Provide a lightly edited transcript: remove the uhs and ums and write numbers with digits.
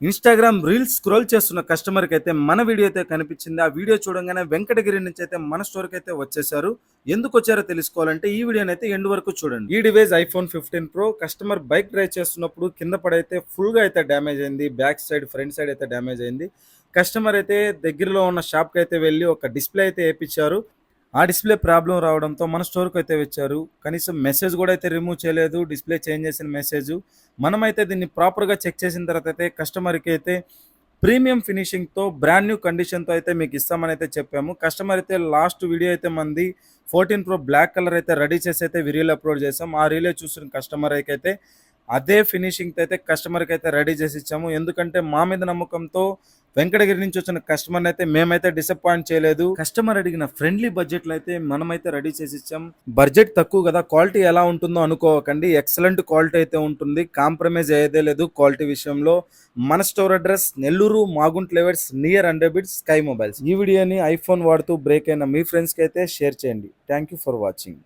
Instagram reels scroll చేస్తున్న కస్టమర్‌కైతే మన video అయితే కనిపించింది. ఆ వీడియో చూడంగానే వెంకటగిరి నుంచి అయితే మన స్టోర్‌కైతే వచ్చేసారు. ఎందుకొచ్చారో తెలుసుకోవాలంటే ఈ వీడియోనైతే ఎండ్ వరకు చూడండి. ఈ device iPhone 15 pro customer bike drive చేస్తున్నప్పుడు కింద పడైతే ఫుల్‌గా అయితే డ్యామేజ్ అయింది. బ్యాక్ సైడ్, ఫ్రంట్ సైడ్ అయితే డ్యామేజ్ అయింది. కస్టమర్ అయితే దగ్గరలో ఉన్న షాప్‌కి అయితే వెళ్లి ఒక డిస్‌ప్లే అయితే ఏపిచ్చారు. ఆ డిస్‌ప్లే ప్రాబ్లమ్ రావడంతో మన స్టోర్‌కైతే వచ్చారు. కనీసం మెసేజ్ గూడా అయితే రిమూవ్ చేయలేదు. డిస్‌ప్లే చేంజ్ చేసిన మెసేజు. మనమైతే దీన్ని ప్రాపర్‌గా చెక్ చేసిన తర్వాత అయితే కస్టమర్‌కి అయితే ప్రీమియం ఫినిషింగ్‌తో బ్రాండ్ న్యూ కండిషన్‌తో అయితే మీకు ఇస్తామని అయితే చెప్పాము. కస్టమర్ అయితే లాస్ట్ వీడియో అయితే మనది 14 ప్రో బ్లాక్ కలర్ అయితే రెడీ చేసి అయితే రీల్ అప్‌లోడ్ చేసాం. ఆ రీలే చూసిన కస్టమర్‌కైతే అదే ఫినిషింగ్‌తో అయితే కస్టమర్‌కి అయితే రెడీ చేసి ఇచ్చాము. ఎందుకంటే మా మీద నమ్మకంతో వెంకటగిరి నుంచి వచ్చిన కస్టమర్‌ని అయితే మేమైతే డిసప్పాయింట్ చేయలేదు. కస్టమర్ అడిగిన ఫ్రెండ్లీ బడ్జెట్‌లో అయితే మనమైతే రెడీ చేసి ఇచ్చాం. బడ్జెట్ తక్కువ కదా, క్వాలిటీ ఎలా ఉంటుందో అనుకోకండి. ఎక్సలెంట్ క్వాలిటీ అయితే ఉంటుంది. కాంప్రమైజ్ అయ్యేదే లేదు క్వాలిటీ విషయంలో. మన store address Nellore Magunta levers near 100 bits sky mobiles. ఈ వీడియోని ఐఫోన్ వాడుతూ బ్రేక్ అయిన మీ ఫ్రెండ్స్‌కి అయితే షేర్ చేయండి. Thank you for watching.